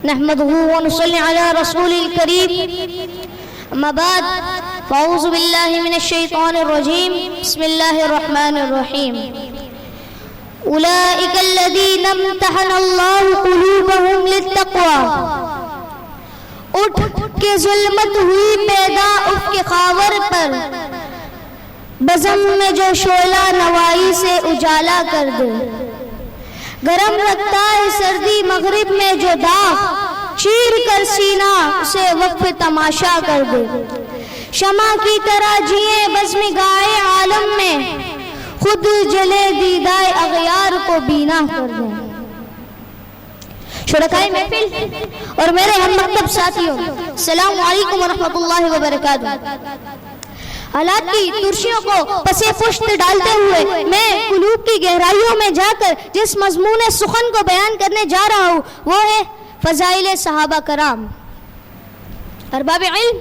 نحمده ونصلي على رسول الكريم اما بعد فاعوذ بالله من الشيطان الرجيم بسم الله الرحمن الرحيم اولئك الذين امتحن الله قلوبهم للتقوى اٹھ کے ظلمت ہوئی پیدا اف کے خاور پر بزم میں جو شعلہ نوائی سے اجالا کر دے گرم رکھتا ہے سردی مغرب میں جو داغ چیر کر سینہ اسے وقف تماشا کر دے شمع کی طرح جیے بزم گائے عالم میں خود جلے دیدائے اغیار کو بینا کر دے شرکائے محفل اور میرے ہم مکتب ساتھیوں السلام علیکم ورحمۃ اللہ وبرکاتہ حالات کی ترشیوں کو پسے پشت ڈالتے ہوئے میں قلوب کی گہرائیوں میں جا کر جس مضمون سخن کو بیان کرنے جا رہا ہوں وہ ہے فضائل صحابہ کرام۔ ارباب علم،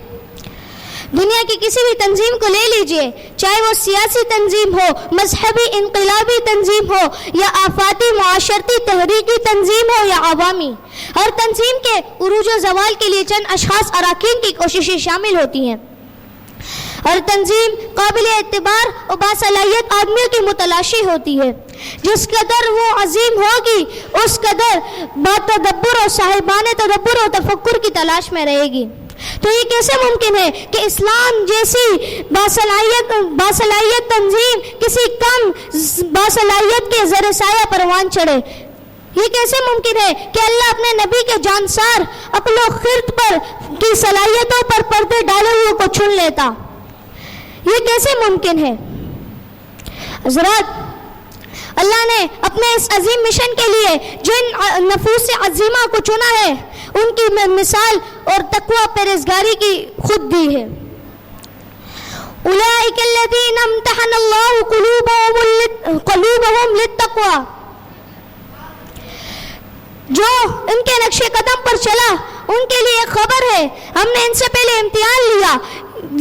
دنیا کی کسی بھی تنظیم کو لے لیجئے، چاہے وہ سیاسی تنظیم ہو، مذہبی انقلابی تنظیم ہو یا آفاتی معاشرتی تحریکی تنظیم ہو یا عوامی، ہر تنظیم کے عروج و زوال کے لیے چند اشخاص اراکین کی کوششیں شامل ہوتی ہیں۔ ہر تنظیم قابل اعتبار اور باصلاحیت آدمیوں کی متلاشی ہوتی ہے، جس قدر وہ عظیم ہوگی اس قدر باتدبر اور صاحبان تدبر اور تفکر کی تلاش میں رہے گی۔ تو یہ کیسے ممکن ہے کہ اسلام جیسی باصلاحیت تنظیم کسی کم باصلاحیت کے زر سایہ پروان چڑھے؟ یہ کیسے ممکن ہے کہ اللہ اپنے نبی کے جانسار عقل و خرد پر کی صلاحیتوں پر پردے ڈالے ہوئے کو چن لیتا؟ یہ کیسے ممکن ہے؟ حضرات، اللہ نے اپنے اس عظیم مشن کے لیے جن نفوس عظیمہ کو چنا ہے ان کی مثال اور تقوی پرہیزگاری کی خود دی ہے۔ اولئک الذین امتحن اللہ قلوبهم للتقوی، جو ان کے نقش قدم پر چلا ان کے لیے خبر ہے ہم نے ان سے پہلے امتحان لیا۔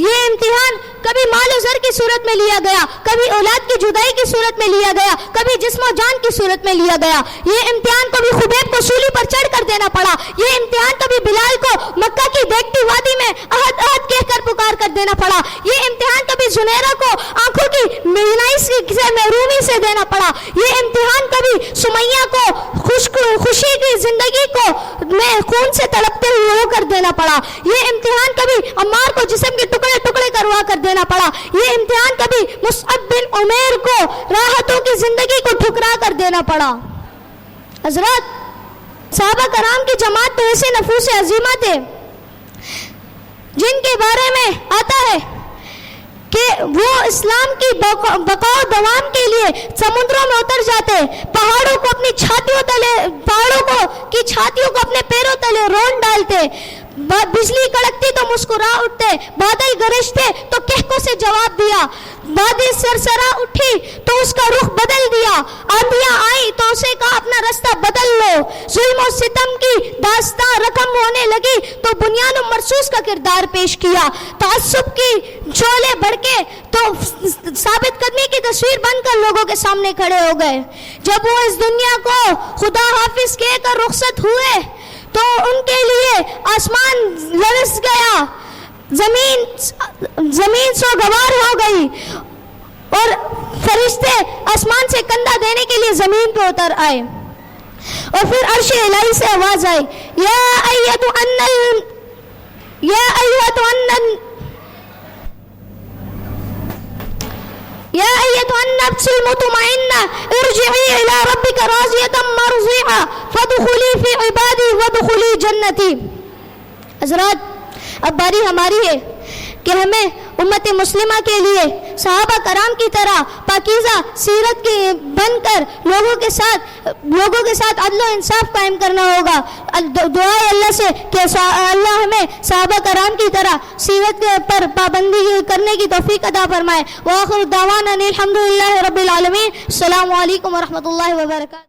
یہ امتحان کبھی مال و زر کی صورت میں لیا گیا، کبھی اولاد کی جدائی کی صورت میں لیا گیا، کبھی جسم و جان کی صورت میں لیا گیا۔ یہ امتحان کبھی خبیب کو سولی پر چڑھ کر دینا پڑا، یہ امتحان کبھی بلال کو مکہ کی دیکھتی وادی میں احد احد کہہ کر پکار کر دینا پڑا، یہ امتحان کبھی زنیرہ کو آنکھوں کی مینائی سے محرومی سے دینا پڑا، یہ امتحان کبھی سمیہ کو خوشی کی زندگی کو میں خون سے تڑپتے ہوئے ہو کر دینا پڑا، یہ امتحان کبھی عمار کو جسم کے ٹکڑے ٹکڑے کروا کر دینا پڑا، یہ امتحان کبھی مصعب بن عمیر کو راحتوں کی زندگی کو ٹھکرا کر دینا پڑا۔ حضرات، صحابہ کرام کی جماعت تو ایسے نفوس عظیمہ تھے جن کے بارے میں آتا ہے کہ وہ اسلام کی بقا و دوام کے لیے سمندروں میں اتر جاتے، پہاڑوں کو اپنی چھاتیوں کو اپنے پیروں تلے رون ڈالتے، بجلی کڑکتی تو مسکرا اٹھتے، بادل گرجتے تو کہکوں سے جواب دیا، وادی سرسرا اٹھی تو اس کا رخ بدل دیا، آندھیاں آئی تو اسے کہا اپنا رستہ بدل لو، ظلم و ستم کی داستان رقم ہونے لگی تو بنیان و مرصوص کا کردار پیش کیا، تعصب کی شعلے بھڑکے تو ثابت قدمی کی تصویر بن کر لوگوں کے سامنے کھڑے ہو گئے۔ جب وہ اس دنیا کو خدا حافظ کہہ کر رخصت ہوئے تو ان کے لیے آسمان لرز گیا، زمین سوگوار ہو گئی اور فرشتے آسمان سے کندھا دینے کے لیے زمین پہ اتر آئے، اور پھر عرش الہی سے آواز آئی، یا ایتھا النفس المطمئنہ ارجعی الی ربک راضیۃ مرضیہ فادخلی فی عبادی وادخلی جنتی۔ حضرات، اب باری ہماری ہے کہ ہمیں امت مسلمہ کے لیے صحابہ کرام کی طرح پاکیزہ سیرت کے بن کر لوگوں کے ساتھ عدل و انصاف قائم کرنا ہوگا۔ دعا ہے اللہ سے کہ اللہ ہمیں صحابہ کرام کی طرح سیرت پر پابندی کرنے کی توفیق عطا فرمائے۔ وآخر دعوانا الحمدللہ رب العالمین۔ السلام علیکم ورحمۃ اللہ وبرکاتہ۔